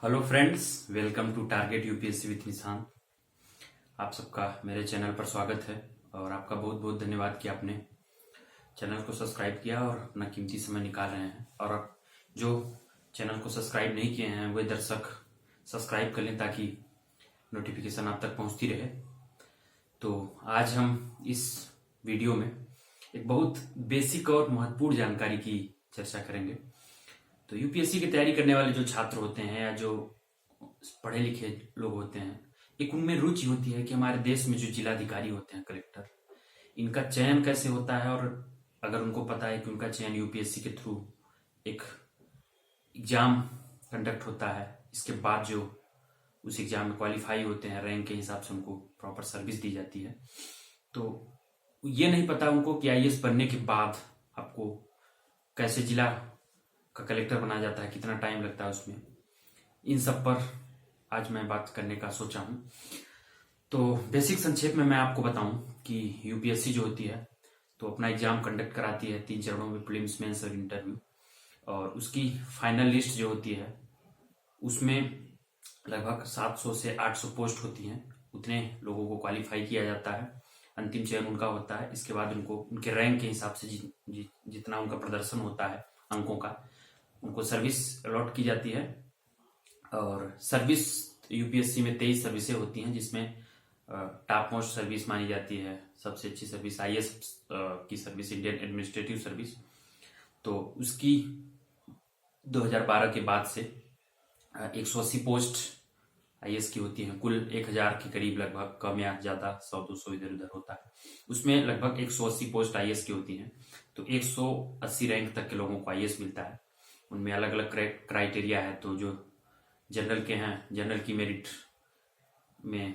Hello friends, welcome to target UPSC with Nishan. आप सबका मेरे चैनल पर स्वागत है और आपका बहुत बहुत धन्यवाद कि आपने चैनल को सब्सक्राइब किया और अपना कीमती समय निकाल रहे हैं। और जो चैनल को सब्सक्राइब नहीं किए हैं वे दर्शक सब्सक्राइब कर लें ताकि नोटिफिकेशन आप तक पहुंचती रहे। तो आज हम इस वीडियो में एक बहुत बेसिक और महत्वपूर्ण जानकारी की चर्चा करेंगे। तो यूपीएससी की तैयारी करने वाले जो छात्र होते हैं या जो पढ़े लिखे लोग होते हैं, एक उनमें रुचि होती है कि हमारे देश में जो जिलाधिकारी होते हैं, कलेक्टर, इनका चयन कैसे होता है। और अगर उनको पता है कि उनका चयन यूपीएससी के थ्रू एक एग्जाम कंडक्ट होता है, इसके बाद जो उस एग्जाम में क्वालिफाई होते हैं, रैंक के हिसाब से उनको प्रॉपर सर्विस दी जाती है। तो ये नहीं पता उनको कि आईएएस बनने के बाद आपको कैसे जिला का कलेक्टर बनाया जाता है, कितना टाइम लगता है उसमें। इन सब पर आज मैं बात करने का सोचा हूं। तो बेसिक संक्षेप में मैं आपको बताऊं कि यूपीएससी जो होती है तो अपना एग्जाम कंडक्ट कराती है 3 चरणों में, प्रीलिम्स, मेंस और इंटरव्यू। और उसकी फाइनल लिस्ट जो होती है उसमें लगभग 700 से 800 पोस्ट होती हैं। उतने लोगों को क्वालिफाई किया जाता है, अंतिम चयन उनका होता है। इसके बाद उनको उनके रैंक के हिसाब से जितना उनका प्रदर्शन होता है अंकों का, उनको सर्विस अलॉट की जाती है। और सर्विस यूपीएससी में 23 सर्विसें होती हैं, जिसमें टॉप मोस्ट सर्विस मानी जाती है, सबसे अच्छी सर्विस आईएएस की सर्विस, इंडियन एडमिनिस्ट्रेटिव सर्विस। तो उसकी 2012 के बाद से 180 पोस्ट आईएएस की होती हैं। कुल 1000 के करीब, लगभग, कम या ज्यादा 100-200 इधर उधर होता है। उसमें लगभग 180 पोस्ट आईएएस की होती हैं। तो 180 रैंक तक के लोगों को आईएएस मिलता है। उनमें अलग अलग क्राइटेरिया है। तो जो जनरल के हैं, जनरल की मेरिट में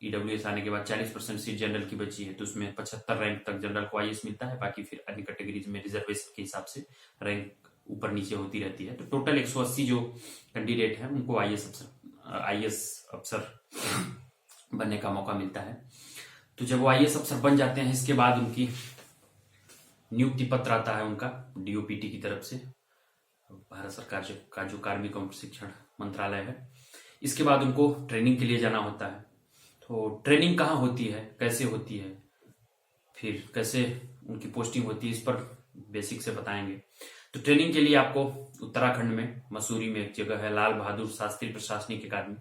ईडब्ल्यूएस आने के बाद 40% सीट जनरल की बची है, तो उसमें 75 रैंक तक जनरल को आईएएस मिलता है। बाकी फिर अन्य कैटेगरीज में रिजर्वेशन के हिसाब से रैंक ऊपर नीचे होती रहती है। तो टोटल 180 जो कैंडिडेट है उनको आईएएस अफसर बनने का मौका मिलता है। तो जब वो आईएएस अफसर बन जाते हैं, इसके बाद उनकी नियुक्ति पत्र आता है उनका डीओपीटी की तरफ से, भारत सरकार का जो कार्मिक एवं प्रशिक्षण मंत्रालय है। इसके बाद उनको ट्रेनिंग के लिए जाना होता है। तो ट्रेनिंग कहाँ होती है, कैसे होती है, फिर कैसे उनकी पोस्टिंग होती है, इस पर बेसिक से बताएंगे। तो ट्रेनिंग के लिए आपको उत्तराखंड में मसूरी में एक जगह है, लाल बहादुर शास्त्री प्रशासनिक अकादमी,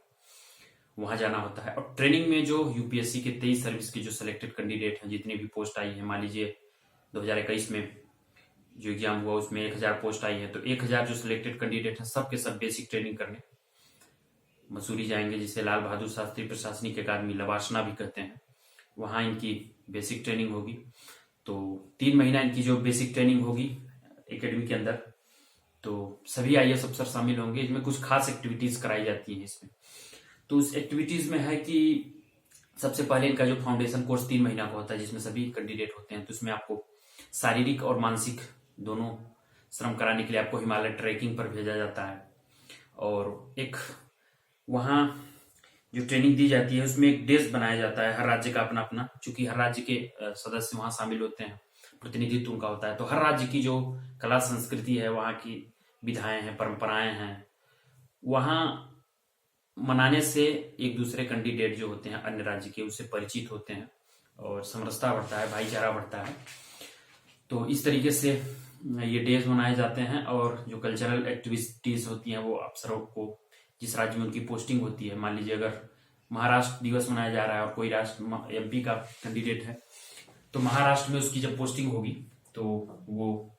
वहां जाना होता है। और ट्रेनिंग में जो यूपीएससी के 23 सर्विस के जो सिलेक्टेड कैंडिडेट हैं, जितनी भी पोस्ट आई है, मान लीजिए 2021 में जो एग्जाम हुआ उसमें 1000 पोस्ट आई है, तो 1000 जो सिलेक्टेड कैंडिडेट हैं सब के सब बेसिक ट्रेनिंग करने मसूरी जाएंगे, जिसे लाल बहादुर शास्त्री प्रशासनिक अकादमी, लवासना भी कहते हैं। वहां इनकी बेसिक ट्रेनिंग होगी। तो 3 महीना इनकी जो बेसिक ट्रेनिंग होगी एकेडमी के अंदर, तो सभी आईएएस अफसर शामिल होंगे। इसमें कुछ खास एक्टिविटीज कराई जाती हैं इसमें। तो उस एक्टिविटीज में है कि सबसे पहले इनका जो फाउंडेशन कोर्स 3 महीना का होता है, जिसमें सभी कैंडिडेट होते हैं। तो उसमें आपको शारीरिक और मानसिक दोनों श्रम कराने के लिए आपको हिमालय ट्रैकिंग पर भेजा जाता है। और एक वहाँ जो ट्रेनिंग दी जाती है उसमें एक डेस्क बनाया जाता है, हर राज्य का अपना अपना, चूंकि हर राज्य के सदस्य वहां शामिल होते हैं, प्रतिनिधित्व उनका होता है। तो हर राज्य की जो कला संस्कृति है, वहाँ की विधाएं हैं, परंपराएं हैं, वहाँ मनाने से एक दूसरे कैंडिडेट जो होते हैं अन्य राज्य के, उससे परिचित होते हैं और समरसता बढ़ता है, भाईचारा बढ़ता है। तो इस तरीके से ये डेज मनाए जाते हैं। और जो कल्चरल एक्टिविटीज होती हैं वो अफसरों को जिस राज्य में उनकी पोस्टिंग होती है, मान लीजिए अगर महाराष्ट्र दिवस मनाया जा रहा है और कोई राष्ट्र एमपी का कैंडिडेट है, तो महाराष्ट्र में उसकी जब पोस्टिंग होगी तो वो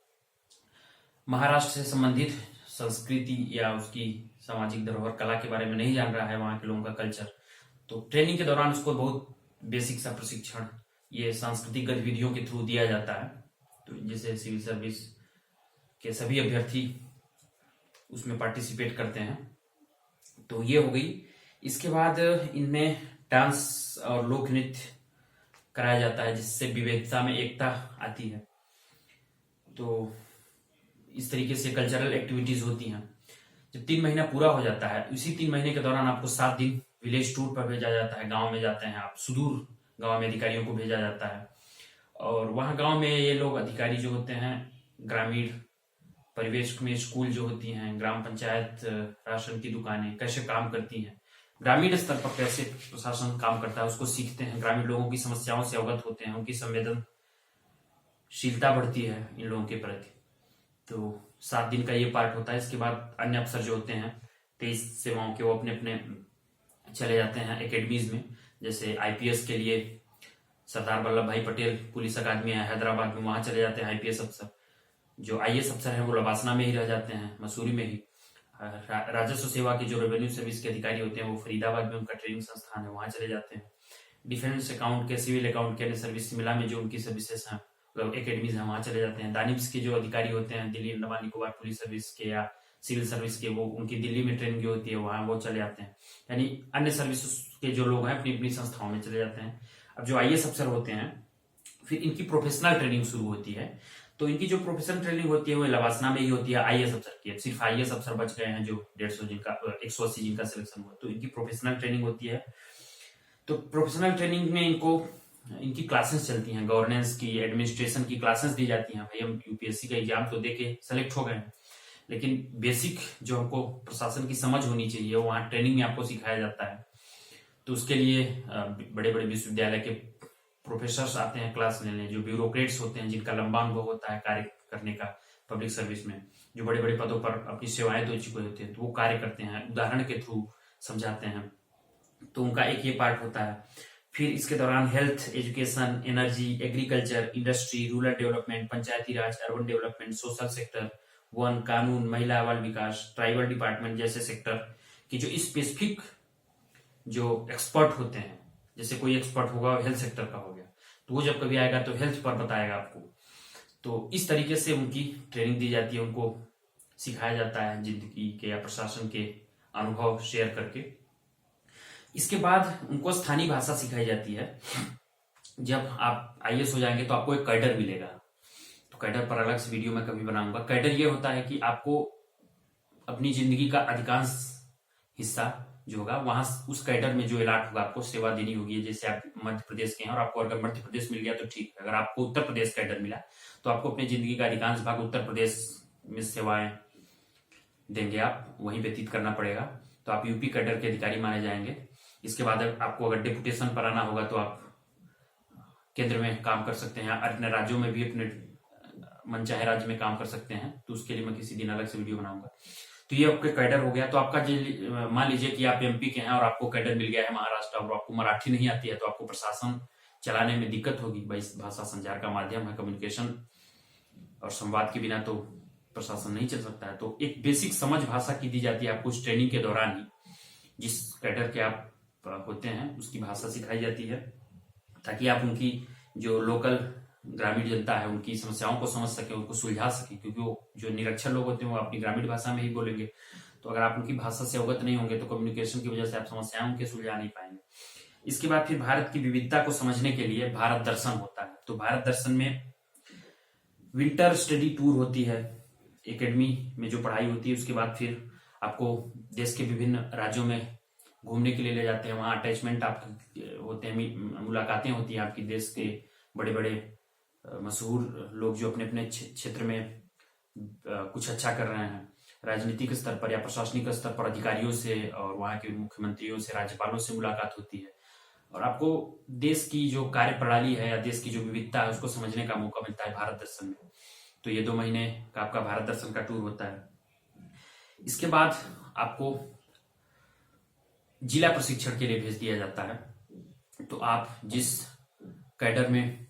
महाराष्ट्र से संबंधित संस्कृति या उसकी सामाजिक धरोहर, कला के बारे में नहीं जान रहा है, वहां के लोगों का कल्चर, तो ट्रेनिंग के दौरान उसको बहुत बेसिक सा प्रशिक्षण ये सांस्कृतिक गतिविधियों के थ्रू दिया जाता है। तो जैसे सिविल सर्विस के सभी अभ्यर्थी उसमें पार्टिसिपेट करते हैं। तो ये हो गई। इसके बाद इनमें डांस और लोक नृत्य कराया जाता है, जिससे विविधता में एकता आती है। तो इस तरीके से कल्चरल एक्टिविटीज होती हैं। जब 3 महीना पूरा हो जाता है, उसी 3 महीने के दौरान आपको 7 दिन विलेज टूर पर भेजा जाता है। गांव में जाते हैं आप, सुदूर गांव में अधिकारियों को भेजा जाता है। और वहां गांव में ये लोग अधिकारी जो होते हैं ग्रामीण परिवेश में स्कूल जो होती हैं, ग्राम पंचायत, राशन की दुकानें कैसे काम करती हैं, ग्रामीण स्तर पर कैसे प्रशासन काम करता है उसको सीखते हैं, ग्रामीण लोगों की समस्याओं से अवगत होते हैं, उनकी संवेदनशीलता बढ़ती है इन लोगों के प्रति। तो 7 दिन का ये पार्ट होता है। इसके बाद अन्य अफसर जो होते हैं 23 सेवाओं के, वो अपने अपने चले जाते हैं एकेडमीज में। जैसे आईपीएस के लिए सरदार वल्लभ भाई पटेल पुलिस अकादमी है हैदराबाद में, वहां चले जाते हैं आईपीएस अफसर। जो आईएएस अफसर हैं वो लबासना में ही रह जाते हैं, मसूरी में ही। राजस्व सेवा के जो रेवेन्यू सर्विस के अधिकारी होते हैं वो फरीदाबाद में उनका ट्रेनिंग संस्थान है, वहां चले जाते हैं। डिफेंस अकाउंट के, सिविल अकाउंट के, अन्य सर्विस मिला में जो उनकी सर्विसेज हैं, मतलब एकेडमीज हैं, वहां चले जाते हैं। दानिप्स के जो अधिकारी होते हैं दिल्ली अंडमान निकोबार पुलिस सर्विस के या सिविल सर्विस के, वो उनकी दिल्ली में ट्रेनिंग जो होती है वहां वो चले जाते हैं। यानी अन्य सर्विस के जो लोग हैं अपनी अपनी संस्थाओं में चले जाते हैं। अब जो आईएएस अफसर होते हैं फिर इनकी प्रोफेशनल ट्रेनिंग शुरू होती है। तो इनकी जो प्रोफेशनल ट्रेनिंग होती है वो लवासना में ही होती है आईएएस अफसर की। सिर्फ आईएएस अफसर बच गए हैं जो 150 जिनका 180 जिनका सिलेक्शन हुआ, तो इनकी प्रोफेशनल ट्रेनिंग होती है। तो प्रोफेशनल ट्रेनिंग में इनको इनकी क्लासेस चलती हैं, गवर्नेंस की, एडमिनिस्ट्रेशन की क्लासेस दी जाती हैं। भाई हम यूपीएससी का एग्जाम तो देके सेलेक्ट हो गए हैं, लेकिन बेसिक जो हमको प्रशासन की समझ होनी चाहिए वो वहाँ ट्रेनिंग में आपको सिखाया जाता है। तो उसके लिए बड़े बड़े विश्वविद्यालय के प्रोफेसर्स आते हैं क्लास लेने, जो ब्यूरोक्रेट्स होते हैं जिनका लंबा अनुभव होता है कार्य करने का पब्लिक सर्विस में, जो बड़े बड़े पदों पर अपनी सेवाएं दे चुके होते हैं, तो वो कार्य करते हैं, उदाहरण के थ्रू समझाते हैं। तो उनका एक ये पार्ट होता है। फिर इसके दौरान health, education, energy, agriculture, industry, rural development, Panchayati Raj, urban development, social sector, वन, कानून, महिला बाल विकास, ट्राइबल डिपार्टमेंट जैसे सेक्टर की जो स्पेसिफिक जो एक्सपर्ट होते हैं, जैसे कोई एक्सपर्ट होगा हेल्थ सेक्टर का हो गया, तो वो जब कभी आएगा तो हेल्थ पर बताएगा आपको। तो इस तरीके से उनकी ट्रेनिंग दी जाती है, उनको सिखाया जाता है जिंदगी के या प्रशासन के अनुभव शेयर करके। इसके बाद उनको स्थानीय भाषा सिखाई जाती है। जब आप आईएएस हो जाएंगे तो आपको एक कैडर मिलेगा, तो कैडर पर अलग से वीडियो मैं कभी बनाऊंगा। कैडर ये होता है कि आपको अपनी जिंदगी का अधिकांश हिस्सा जो होगा वहां उस कैडर में जो इलाट होगा आपको सेवा देनी होगी। जैसे आप मध्य प्रदेश के हैं और आपको अगर मध्य प्रदेश मिल गया तो ठीक है, अगर आपको उत्तर प्रदेश कैडर मिला तो आपको अपनी जिंदगी का अधिकांश भाग उत्तर प्रदेश में सेवाएं देंगे, आप वहीं व्यतीत करना पड़ेगा। तो आप यूपी कैडर के अधिकारी माने जाएंगे। इसके बाद आपको अगर डेपुटेशन पर आना होगा तो आप केंद्र में काम कर सकते हैं, अन्य राज्यों में भी अपने मनचाहे राज्य में काम कर सकते हैं। तो उसके लिए मैं किसी दिन अलग से वीडियो बनाऊंगा। तो ये आपके कैडर हो गया। तो आपका मान लीजिए कि आप एमपी के हैं और आपको कैडर मिल गया है महाराष्ट्र और आपको मराठी नहीं आती है, तो आपको प्रशासन चलाने में दिक्कत होगी। भाई भाषा संचार का माध्यम है, कम्युनिकेशन और संवाद के बिना तो प्रशासन नहीं चल सकता है। तो एक बेसिक समझ भाषा की दी जाती है आपको उस ट्रेनिंग के दौरान ही। जिस कैडर के आप होते हैं उसकी भाषा सिखाई जाती है ताकि आप उनकी जो लोकल ग्रामीण जनता है उनकी समस्याओं को समझ सके, उनको सुलझा सके, क्योंकि वो जो निरक्षर लोग होते हैं वो अपनी ग्रामीण भाषा में ही बोलेंगे। तो अगर आप उनकी भाषा से अवगत नहीं होंगे तो कम्युनिकेशन की वजह से आप समस्याओं के सुलझा नहीं पाएंगे। इसके बाद फिर भारत की विविधता को समझने के लिए भारत दर्शन होता है। तो भारत दर्शन में विंटर स्टडी टूर होती है, एकेडमी में जो पढ़ाई होती है। उसके बाद फिर आपको देश के विभिन्न राज्यों में घूमने के लिए ले जाते हैं, वहां अटैचमेंट आपके होते हैं, मुलाकातें होती हैं आपकी देश के बड़े बड़े मशहूर लोग जो अपने अपने क्षेत्र में कुछ अच्छा कर रहे हैं, राजनीतिक स्तर पर या प्रशासनिक स्तर पर अधिकारियों से और वहां के मुख्यमंत्रियों से, राज्यपालों से मुलाकात होती है और आपको देश की जो कार्य प्रणाली है या देश की जो विविधता है उसको समझने का मौका मिलता है भारत दर्शन में। तो ये 2 महीने का आपका भारत दर्शन का टूर होता है। इसके बाद आपको जिला प्रशिक्षण के लिए भेज दिया जाता है। तो आप जिस कैडर में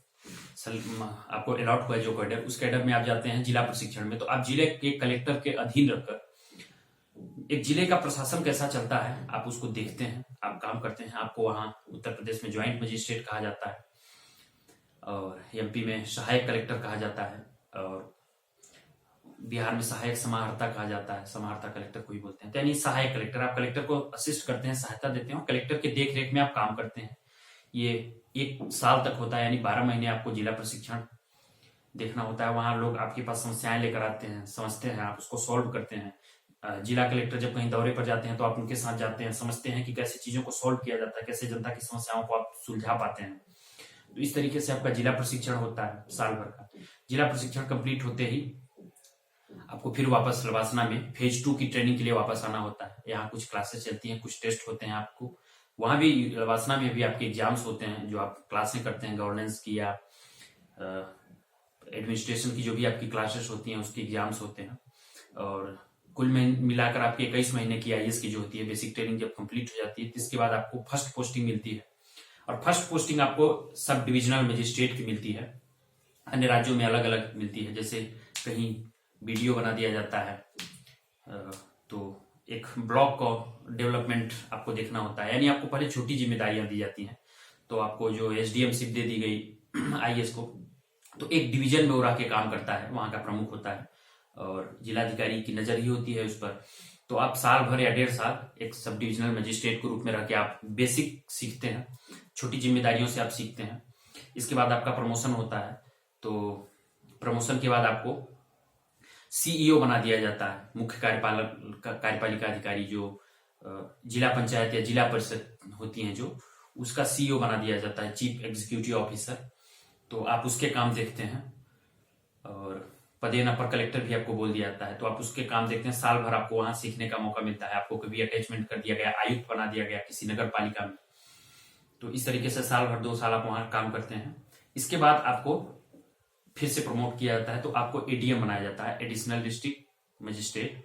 आपको अलॉट हुआ है जो कैडर, उस कैडर में आप जाते हैं जिला प्रशिक्षण में। तो आप जिले के कलेक्टर के अधीन रखकर एक जिले का प्रशासन कैसा चलता है आप उसको देखते हैं, आप काम करते हैं। आपको वहां उत्तर प्रदेश में ज्वाइंट मजिस्ट्रेट कहा जाता है और एमपी में सहायक कलेक्टर कहा जाता है और बिहार में सहायक समाहर्ता कहा जाता है, समाहर्ता कलेक्टर को ही बोलते हैं। यानी सहायक कलेक्टर, आप कलेक्टर को असिस्ट करते हैं, सहायता देते हैं, कलेक्टर के देख रेख में आप काम करते हैं। ये 1 साल तक होता है, यानी 12 महीने आपको जिला प्रशिक्षण देखना होता है। वहां लोग आपके पास समस्याएं लेकर आते हैं, समझते हैं, आप उसको सॉल्व करते हैं। जिला कलेक्टर जब कहीं दौरे पर जाते हैं तो आप उनके साथ जाते हैं, समझते हैं कि कैसे चीजों को सॉल्व किया जाता है, कैसे जनता की समस्याओं को आप सुलझा पाते हैं। तो इस तरीके से आपका जिला प्रशिक्षण होता है साल भर का। जिला प्रशिक्षण कंप्लीट होते ही आपको फिर वापस लवासना में फेज 2 की ट्रेनिंग के लिए वापस आना होता है। यहाँ कुछ क्लासेस चलती हैं, कुछ टेस्ट होते हैं आपको। वहां भी लवासना में भी आपके एग्जाम्स होते हैं जो आप क्लासें करते हैं, गवर्नेंस की या एडमिनिस्ट्रेशन की जो भी आपकी क्लासेस होती हैं उसके एग्जाम्स होते हैं। और कुल मिलाकर आपके 21 महीने की आईएएस की जो होती है बेसिक ट्रेनिंग जब कंप्लीट हो जाती है, इसके बाद आपको फर्स्ट पोस्टिंग मिलती है। और फर्स्ट पोस्टिंग आपको सब डिविजनल मजिस्ट्रेट की मिलती है। अन्य राज्यों में अलग अलग मिलती है, जैसे कहीं बीडीओ बना दिया जाता है, तो एक ब्लॉक को डेवलपमेंट आपको देखना होता है, यानी आपको पहले छोटी जिम्मेदारियां दी जाती हैं। तो आपको जो एसडीएमशिप दे दी गई आईएएस को, तो एक डिवीजन में वो रह के काम करता है, वहां का प्रमुख होता है और जिलाधिकारी की नजर ही होती है उस पर। तो आप साल भर या 1.5 साल एक सब डिविजनल मजिस्ट्रेट के रूप में रह के आप बेसिक सीखते हैं, छोटी जिम्मेदारियों से आप सीखते हैं। इसके बाद आपका प्रमोशन होता है, तो प्रमोशन के बाद आपको सीईओ बना दिया जाता है, मुख्य कार्यपालिका अधिकारी, जो जिला पंचायत या जिला परिषद होती हैं जो, उसका सीईओ बना दिया जाता है, चीफ एग्जीक्यूटिव ऑफिसर। तो आप उसके काम देखते हैं। और पदेन अपर कलेक्टर भी आपको बोल दिया जाता है, तो आप उसके काम देखते हैं। साल भर आपको वहां सीखने का मौका मिलता है। आपको कभी अटैचमेंट कर दिया गया, आयुक्त बना दिया गया किसी नगर पालिका में, तो इस तरीके से साल भर 2 साल आप वहां काम करते हैं। इसके बाद आपको फिर से प्रमोट किया जाता है, तो आपको एडीएम बनाया जाता है, एडिशनल डिस्ट्रिक्ट मजिस्ट्रेट।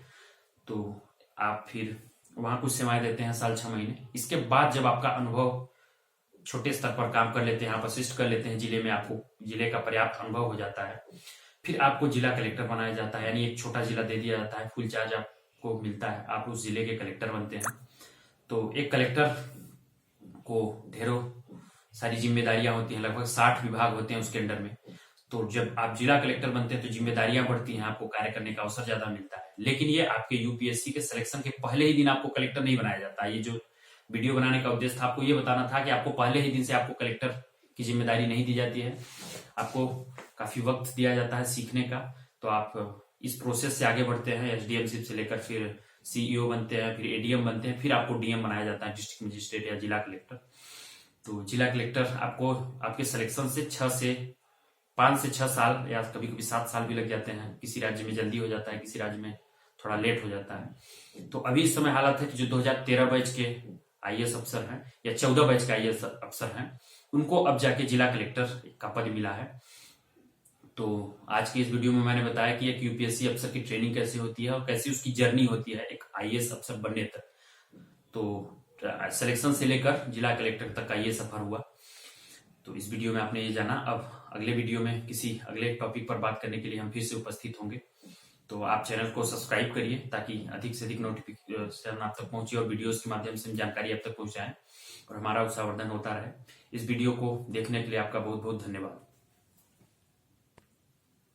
तो आप फिर वहां कुछ सेवाएं देते हैं, साल 6 महीने। इसके बाद जब आपका अनुभव छोटे स्तर पर काम कर लेते हैं, आप असिस्ट कर लेते हैं जिले में, आपको जिले का पर्याप्त अनुभव हो जाता है, फिर आपको जिला कलेक्टर बनाया जाता है, यानी एक छोटा जिला दे दिया जाता है, फुल चार्ज आपको मिलता है, आप उस जिले के कलेक्टर बनते हैं। तो एक कलेक्टर को ढेरों सारी जिम्मेदारियां होती हैं, लगभग 60 विभाग होते हैं उसके अंडर में। तो जब आप जिला कलेक्टर बनते हैं तो जिम्मेदारियां बढ़ती हैं, आपको कार्य करने का अवसर ज्यादा मिलता है। लेकिन ये आपके यूपीएससी के सिलेक्शन के पहले ही दिन आपको कलेक्टर नहीं बनाया जाता। ये जो वीडियो बनाने का उद्देश्य था, आपको ये बताना था कि आपको पहले ही दिन से आपको कलेक्टर की जिम्मेदारी नहीं दी जाती है। आपको काफी वक्त दिया जाता है सीखने का। तो आप इस प्रोसेस से आगे बढ़ते हैं, एसडीएमशिप से लेकर फिर सीईओ बनते हैं, फिर एडीएम बनते हैं, फिर आपको डीएम बनाया जाता है, डिस्ट्रिक्ट मजिस्ट्रेट या जिला कलेक्टर। तो जिला कलेक्टर आपको आपके सिलेक्शन से 5 से 6 साल या कभी कभी 7 साल भी लग जाते हैं। किसी राज्य में जल्दी हो जाता है, किसी राज्य में थोड़ा लेट हो जाता है। तो अभी इस समय हालत है कि जो 2013 बैच के आईएएस अफसर हैं या 14 बैच के आईएएस अफसर हैं, उनको अब जाके जिला कलेक्टर का पद मिला है। तो आज की इस वीडियो में मैंने बताया कि एक यूपीएससी अफसर की ट्रेनिंग कैसे होती है और कैसी उसकी जर्नी होती है एक आईएएस अफसर बनने तक। तो सिलेक्शन से लेकर जिला कलेक्टर तक का ये सफर हुआ। तो इस वीडियो में आपने ये जाना। अब अगले वीडियो में किसी अगले टॉपिक पर बात करने के लिए हम फिर से उपस्थित होंगे। तो आप चैनल को सब्सक्राइब करिए ताकि अधिक से अधिक नोटिफिकेशन आप तक पहुंचे और वीडियोस के माध्यम से जानकारी आप तक पहुंचाएं और हमारा उत्साहवर्धन होता रहे। इस वीडियो को देखने के लिए आपका बहुत बहुत धन्यवाद।